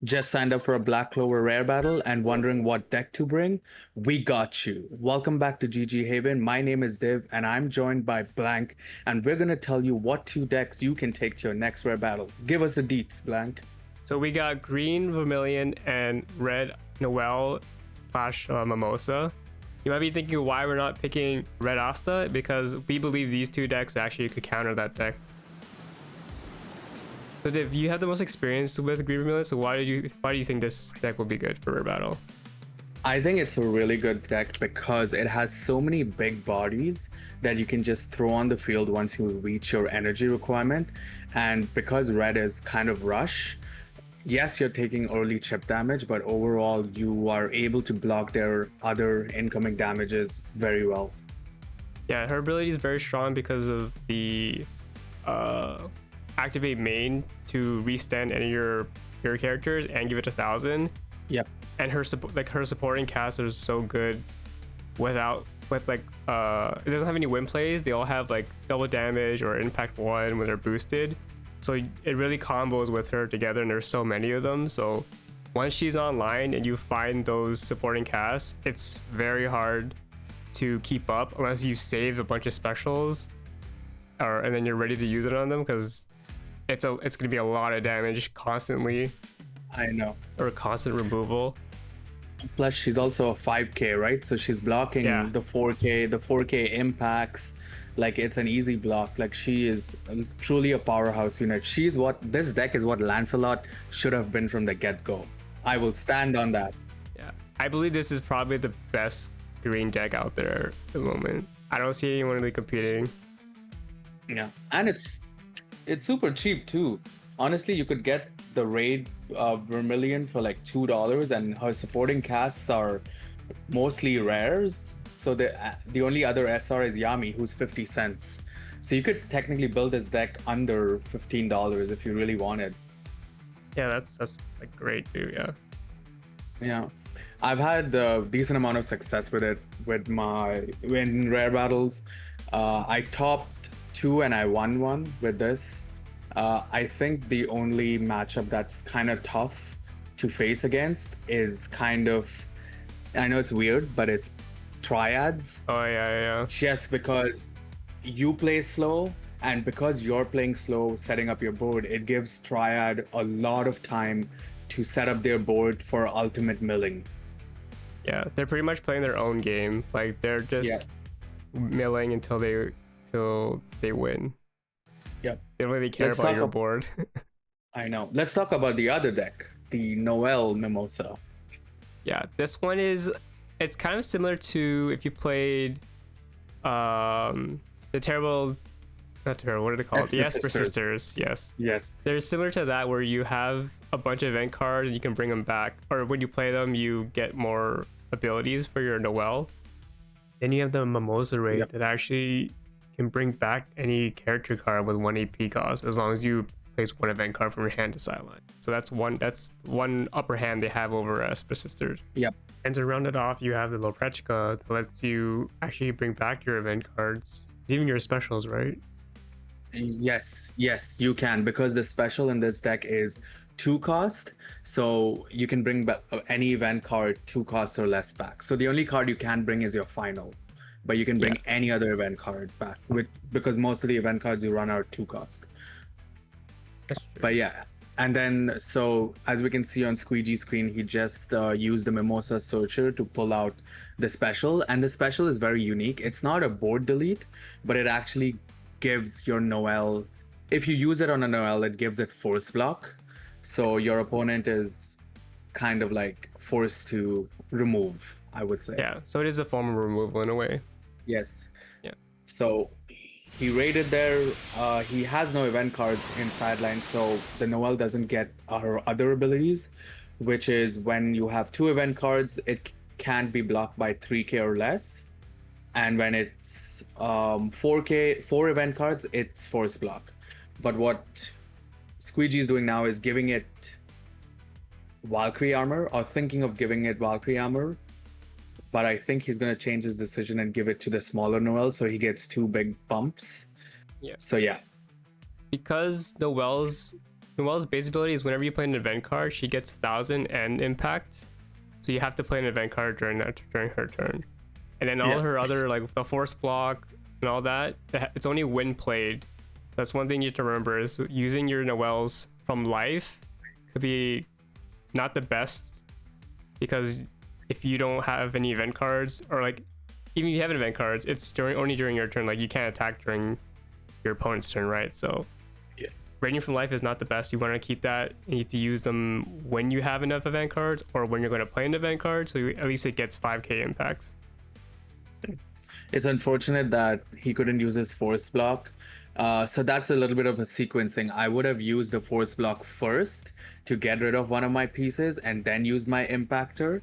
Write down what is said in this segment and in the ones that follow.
Just signed up for a Black Clover Rare Battle and wondering what deck to bring? We got you. Welcome back to GG Haven. My name is Div and I'm joined by Blank, and we're gonna tell you what two decks you can take to your next Rare Battle. Give us the deets, Blank. So we got green Vermilion and red Noel slash Mimosa. You might be thinking why we're not picking red Asta, because we believe these two decks actually could counter that deck. So Div, you have the most experience with green Vermilion, so why do you think this deck will be good for Rare Battle? I think it's a really good deck because it has so many big bodies that you can just throw on the field once you reach your energy requirement. And because red is kind of rush, yes, you're taking early chip damage, but overall you are able to block their other incoming damages very well. Yeah, her ability is very strong because of the activate main to restand any of your characters and give it 1,000. Yep. And her supporting cast is so good with it doesn't have any win plays. They all have like double damage or impact 1 when they're boosted. So it really combos with her together, and there's so many of them. So once she's online and you find those supporting casts, it's very hard to keep up unless you save a bunch of specials and then you're ready to use it on them, because it's gonna be a lot of damage constantly. I know. Or constant removal. Plus she's also a 5k, right? So she's blocking the 4k impacts. Like, it's an easy block. Like, she is truly a powerhouse unit. This deck is what Lancelot should have been from the get-go. I will stand on that. Yeah, I believe this is probably the best green deck out there at the moment. I don't see anyone really competing. Yeah, and it's super cheap too. Honestly, you could get the raid Vermilion for like $2, and her supporting casts are mostly rares. So the only other SR is Yami, who's 50 cents. So you could technically build this deck under $15 if you really wanted. Yeah, that's like great too. Yeah, I've had a decent amount of success with it in rare battles. I topped 2 and I won 1 with this. I think the only matchup that's kind of tough to face against is kind of, I know it's weird, but it's triads. Oh yeah. Just because you play slow, and because you're playing slow setting up your board, it gives triad a lot of time to set up their board for ultimate milling. Yeah, they're pretty much playing their own game. Like, they're just milling until they win. Yep. They don't really care about your board. I know. Let's talk about the other deck, the Noel Mimosa. Yeah, this one it's kind of similar to if you played the not terrible, what are they called? The Esper Sisters. Yes. They're similar to that, where you have a bunch of event cards and you can bring them back, or when you play them you get more abilities for your Noel. Then you have the Mimosa raid that actually can bring back any character card with 1 AP cost, as long as you place 1 event card from your hand to sideline. So that's one upper hand they have over Esper Sisters. Yep. And to round it off, you have the Loprechka that lets you actually bring back your event cards, even your specials, right? Yes, you can, because the special in this deck is 2 cost, so you can bring back any event card 2 cost or less back. So the only card you can bring is your final, but you can bring any other event card back, because most of the event cards you run are 2 cost. But yeah, and then so as we can see on Squeegee's screen, he just used the Mimosa Searcher to pull out the special, and the special is very unique. It's not a board delete, but it actually gives your Noel, if you use it on a Noel, it gives it force block. So your opponent is kind of like forced to remove, I would say. Yeah, so it is a form of removal in a way. Yes. Yeah. So he raided there. He has no event cards in sideline, so the Noel doesn't get her other abilities, which is when you have 2 event cards, it can't be blocked by 3k or less. And when it's 4 event cards, it's force block. But what Squeegee is doing now is giving it Valkyrie armor, or thinking of giving it Valkyrie armor. But I think he's going to change his decision and give it to the smaller Noel, so he gets 2 big bumps. Yeah. So yeah. Because Noel's Noelle's base ability is whenever you play an event card, she gets 1,000 and impact. So you have to play an event card during her turn. And then all her other, like the force block and all that, it's only when played. That's one thing you have to remember, is using your Noelle's from life could be not the best, because if you don't have any event cards, or like even if you have event cards, it's only during your turn. Like you can't attack during your opponent's turn, right? So Radiant from life is not the best. You want to keep that. You need to use them when you have enough event cards, or when you're going to play an event card, so at least it gets 5k impacts. It's unfortunate that he couldn't use his force block. So that's a little bit of a sequencing. I would have used the force block first to get rid of one of my pieces, and then used my impactor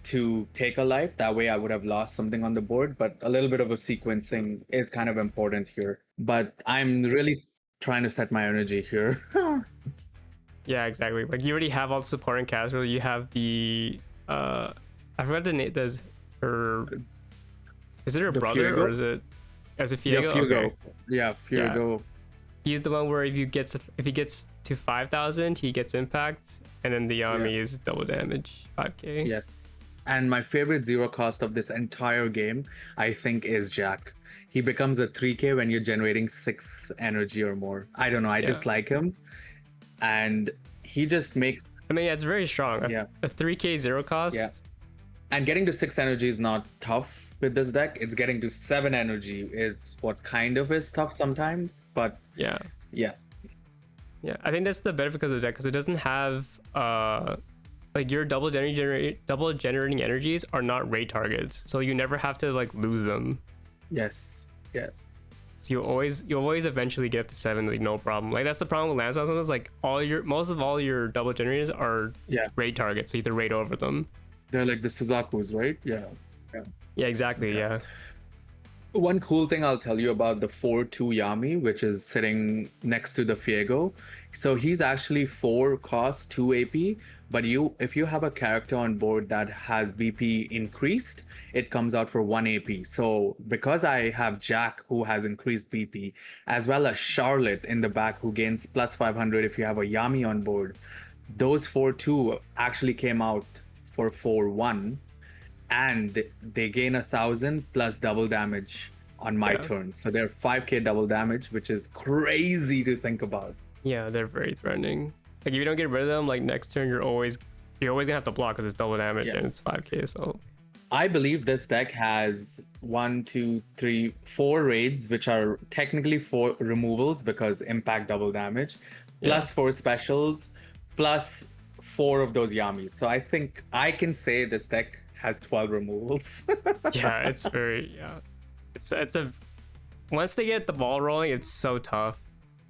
to take a life. That way I would have lost something on the board, but a little bit of a sequencing is kind of important here. But I'm really trying to set my energy here. Yeah, exactly. Like you already have all the support in casual. You have the I forgot the name. Does her, is it her brother, or is it as a Fiego? Yeah, Fiego. Okay. Yeah, Fiego. Yeah. He's the one where if he gets to 5,000, he gets impact, and then the Yami is double damage, 5k. Yes. And my favorite zero cost of this entire game, I think, is Jack. He becomes a 3k when you're generating 6 energy or more. I don't know. I just like him. And he just makes... I mean, yeah, it's very strong. A 3k zero cost. Yeah. And getting to 6 energy is not tough with this deck. It's getting to 7 energy is what kind of is tough sometimes. But yeah. I think that's the benefit of the deck, because it doesn't have... like your double generating energies are not raid targets, so you never have to like lose them. Yes. So you'll always eventually get up to 7, like no problem. Like that's the problem with Lancel. Sometimes like most of all your double generators are raid targets, so you have to raid over them. They're like the Suzakus, right? Yeah, exactly. Okay. Yeah. One cool thing I'll tell you about the 4-2 Yami, which is sitting next to the Fiego. So he's actually 4 cost, 2 AP, but if you have a character on board that has BP increased, it comes out for 1 AP. So because I have Jack, who has increased BP, as well as Charlotte in the back, who gains plus 500 if you have a Yami on board, those 4-2 actually came out for 4-1. And they gain 1,000 plus double damage on my turn. So they're 5k double damage, which is crazy to think about. Yeah, they're very threatening. Like if you don't get rid of them, like next turn you're always gonna have to block because it's double damage and it's 5k. So I believe this deck has 4 raids, which are technically 4 removals because impact double damage, plus 4 specials, plus 4 of those Yamis. So I think I can say this deck has 12 removals. It's very it's a once they get the ball rolling, it's so tough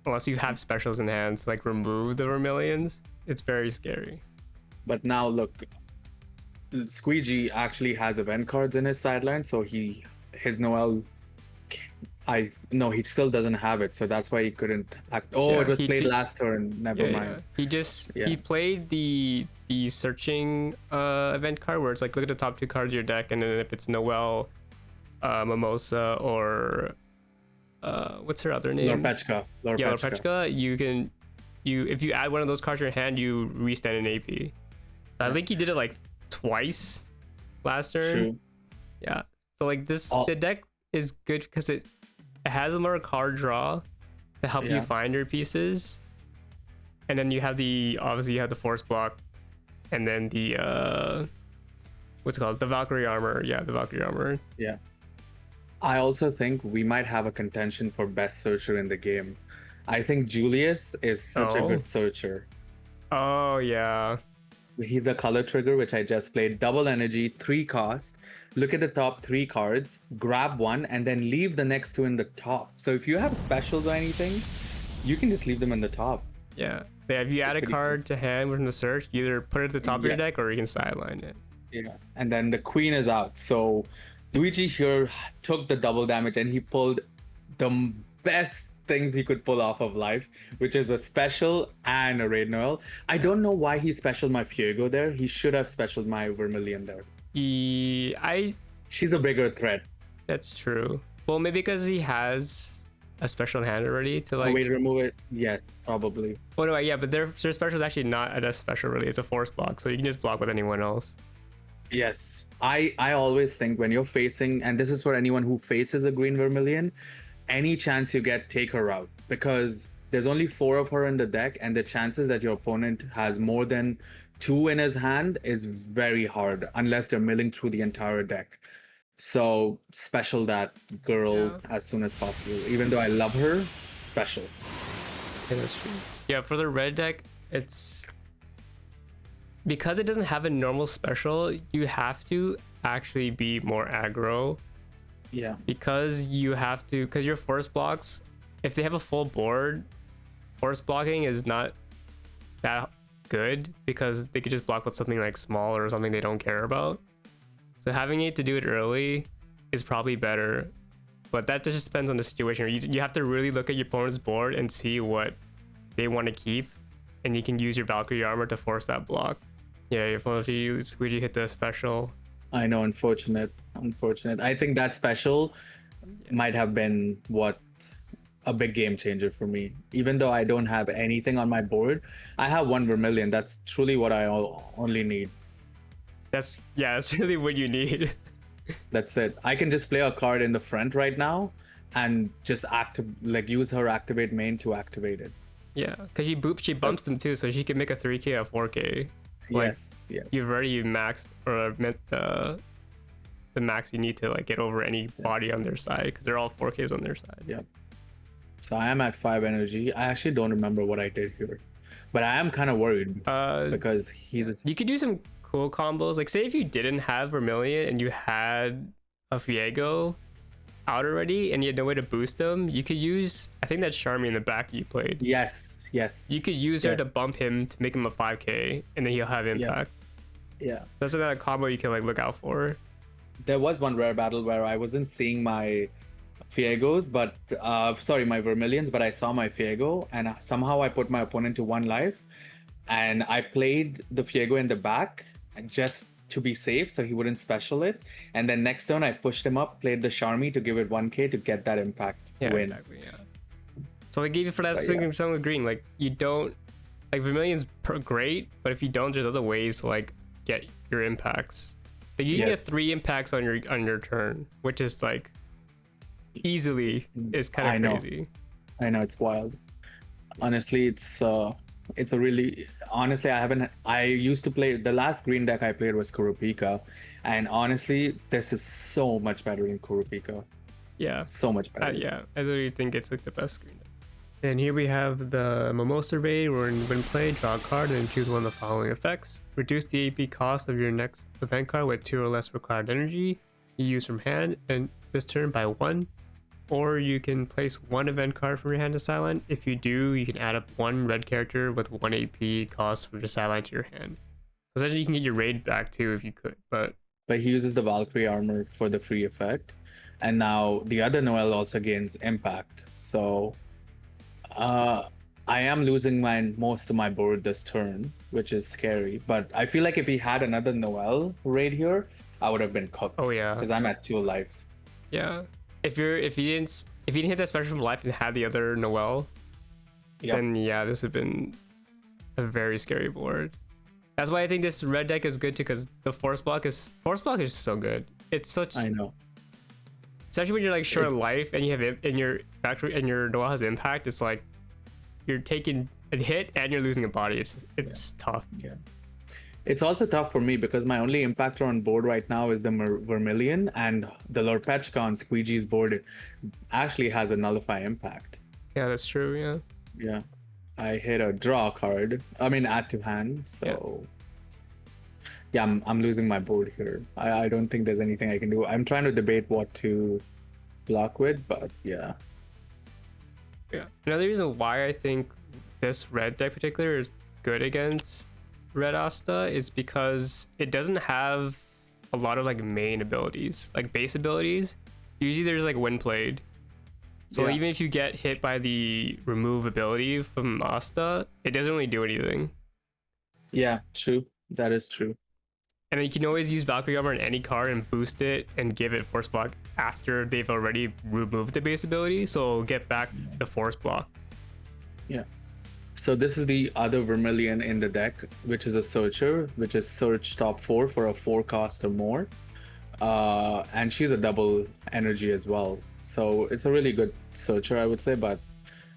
unless you have specials in hands, like remove the Vermilions. It's very scary. But now look, Squeegee actually has event cards in his sideline, so his Noelle, he still doesn't have it, so that's why he couldn't act. It was played last turn. Never mind. He played the searching event card where it's like look at the top 2 cards of your deck, and then if it's Noelle, Mimosa, or what's her other name? Lorpechka. If you add one of those cards to your hand, you restand an AP. So I think he did it like twice last turn. True. Yeah. So like the deck is good because it has more card draw to help you find your pieces, and then you have the force block, and then the what's it called, the Valkyrie armor. Yeah. I also think we might have a contention for best searcher in the game. I think Julius is such a good searcher. Oh yeah. He's a color trigger, which I just played. Double energy, 3 cost. Look at the top 3 cards, grab one, and then leave the next 2 in the top. So if you have specials or anything, you can just leave them in the top. Yeah. If you add a card to hand from the search, you either put it at the top of your deck or you can sideline it. Yeah. And then the queen is out. So Luigi here took the double damage and he pulled the best things he could pull off of life, which is a special and a raid Noelle. I don't know why he specialed my Fiego there. He should have specialed my Vermilion there. She's a bigger threat. That's true. Well, maybe because he has a special hand already to like. Oh, wait, remove it. Yes, probably. Oh no, yeah, but their special is actually not a special really. It's a force block, so you can just block with anyone else. Yes, I always think when you're facing, and this is for anyone who faces a green Vermilion, any chance you get, take her out, because there's only 4 of her in the deck, and the chances that your opponent has more than 2 in his hand is very hard unless they're milling through the entire deck. So special that girl as soon as possible. Even though I love her, special. Yeah, that's true. Yeah, for the red deck, it's because it doesn't have a normal special, you have to actually be more aggro. Yeah. Because you have to, because your force blocks, if they have a full board, force blocking is not that good because they could just block with something like small or something they don't care about. So having it to do it early is probably better, but that just depends on the situation. You have to really look at your opponent's board and see what they want to keep, and you can use your Valkyrie armor to force that block. Yeah, if you squeegee hit the special. I know, unfortunate. I think that special might have been what a big game changer for me. Even though I don't have anything on my board, I have 1 Vermilion. That's truly what I only need. That's really what you need. That's it. I can just play a card in the front right now and just use her activate main to activate it. Yeah, because she bumps them too, so she can make a 3k or 4k. Like, yes, yeah. You've already maxed or met the max you need to like get over any body on their side because they're all 4Ks on their side. Yeah. So I am at 5 energy. I actually don't remember what I did here, but I am kind of worried because you could do some cool combos. Like say if you didn't have Vermilion and you had a Viego out already and you had no way to boost them, you could use, I think that's Charmy in the back you played. Yes. You could use her to bump him to make him a 5k and then he'll have impact. Yeah. That's another combo you can like look out for. There was one rare battle where I wasn't seeing my Viegos, but my Vermilions, but I saw my Viego and somehow I put my opponent to 1 life and I played the Viego in the back just to be safe so he wouldn't special it, and then next turn I pushed him up, played the Charmy to give it 1k to get that impact win. Exactly, yeah. So they gave you for that swing some with green. Like you don't like Vermilion's great, but if you don't, there's other ways to like get your impacts. Like you can get 3 impacts on your turn, which is like easily is kind of crazy. I know, it's wild. Honestly, it's a really, honestly, I used to play, the last green deck I played was Kurapika, and honestly this is so much better than Kurapika. Yeah, so much better. Yeah, I literally think it's like the best green deck. And here we have the Mimosa Raid, where when play, draw a card and then choose one of the following effects. Reduce the AP cost of your next event card with 2 or less required energy you use from hand and this turn by 1. Or you can place 1 event card from your hand to sideline. If you do, you can add up 1 red character with 1 AP cost from the sideline to your hand. So essentially you can get your raid back too if you could, but he uses the Valkyrie armor for the free effect. And now the other Noelle also gains impact. So I am losing most of my board this turn, which is scary. But I feel like if he had another Noelle raid here, I would have been cooked. Oh yeah. Because I'm at 2 life. Yeah. If you didn't hit that special from life and had the other Noelle, then yeah, this would have been a very scary board. That's why I think this red deck is good too, because the force block is so good. It's such, I know. Especially when you're like short life and you have in your factory and your Noelle has impact. It's like you're taking a hit and you're losing a body. It's tough. Yeah. It's also tough for me because my only impactor on board right now is the Vermilion, and the Lorpechka on Squeegee's board actually has a nullify impact. Yeah, that's true. Yeah. Yeah. I hit a draw card. I mean, add to hand. So yeah, I'm losing my board here. I don't think there's anything I can do. I'm trying to debate what to block with, but yeah. Yeah. Another reason why I think this red deck particular is good against Red Asta is because it doesn't have a lot of like main abilities, like base abilities. Usually there's like when played. So even if you get hit by the remove ability from Asta, it doesn't really do anything. Yeah, true. That is true. And then you can always use Valkyrie Armor on any card and boost it and give it force block after they've already removed the base ability, so it'll get back the force block. Yeah. So this is the other Vermilion in the deck, which is a Searcher, which is Search top 4 for a 4 cost or more. And she's a double energy as well. So it's a really good Searcher, I would say, but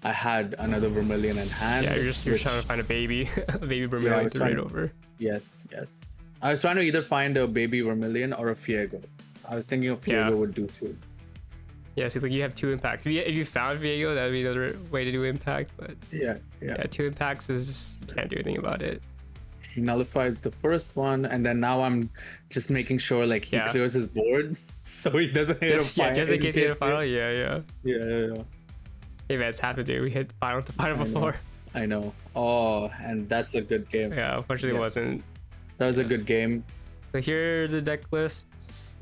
I had another Vermilion in hand. Yeah, you're trying to find a baby, a baby Vermilion to raid over. Yes, yes. I was trying to either find a baby Vermilion or a Fiego. I was thinking of Fiego would do too. Yeah, so like you have 2 impacts. If you found Viego, that would be another way to do impact. But yeah, 2 impacts is just, you can't do anything about it. He nullifies the first one, and then now I'm just making sure like he clears his board so he doesn't hit a final. Just in case he hit a final. Yeah. Hey man, it's happened, dude. We hit final to final before. I know. Oh, and that's a good game. Yeah, unfortunately it wasn't. That was a good game. So here are the deck lists.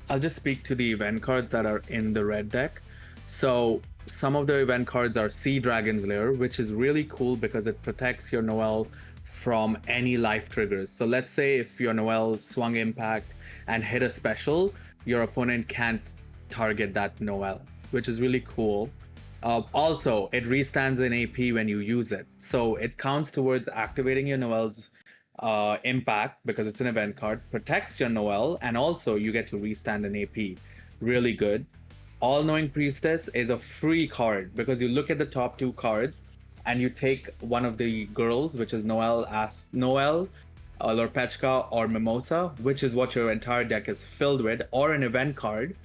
I'll just speak to the event cards that are in the red deck. So some of the event cards are Sea Dragon's Lair, which is really cool because it protects your Noelle from any life triggers. So let's say if your Noelle swung impact and hit a special, your opponent can't target that Noelle, which is really cool. Also, it restands an AP when you use it. So it counts towards activating your Noelle's impact because it's an event card, protects your Noelle, and also you get to restand an AP. Really good. All-Knowing Priestess is a free card because you look at the top 2 cards and you take one of the girls, which is Noelle, Lorpechka, or Mimosa, which is what your entire deck is filled with, or an event card.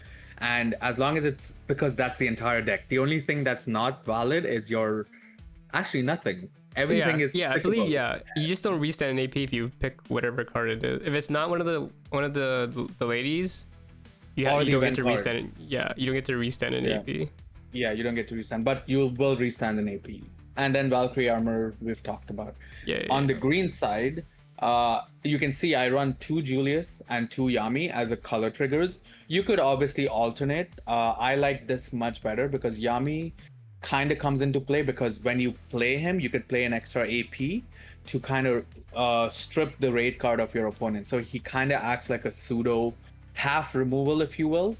And as long as it's, because that's the entire deck. The only thing that's not valid is your, actually nothing. Everything is I believe you just don't restand an AP if you pick whatever card it is. If it's not one of the ladies, you don't get to restand it. Yeah, you don't get to restand an AP. Yeah, you don't get to restand, but you will restand an AP. And then Valkyrie Armor we've talked about. On the green side, you can see I run 2 Julius and 2 Yami as the color triggers. You could obviously alternate. I like this much better because Yami kind of comes into play because when you play him, you could play an extra AP to kind of strip the raid card of your opponent. So he kind of acts like a pseudo half removal, if you will.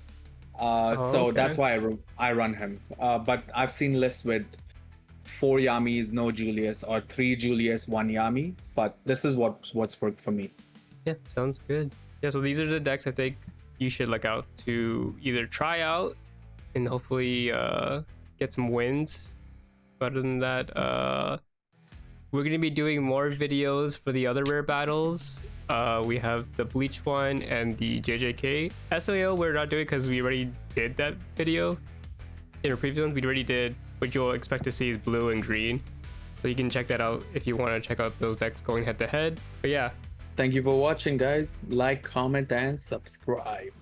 That's why I run him. But I've seen lists with 4 Yamis, no Julius, or 3 Julius, 1 Yami. But this is what's worked for me. Yeah, sounds good. Yeah, so these are the decks I think you should look out to either try out and hopefully get some wins. But other than that, we're going to be doing more videos for the other rare battles. We have the Bleach one and the JJK. SLO we're not doing because we already did that video. In our previous one, we already did what you'll expect to see is blue and green. So you can check that out if you want to check out those decks going head to head. But yeah. Thank you for watching, guys. Like, comment, and subscribe.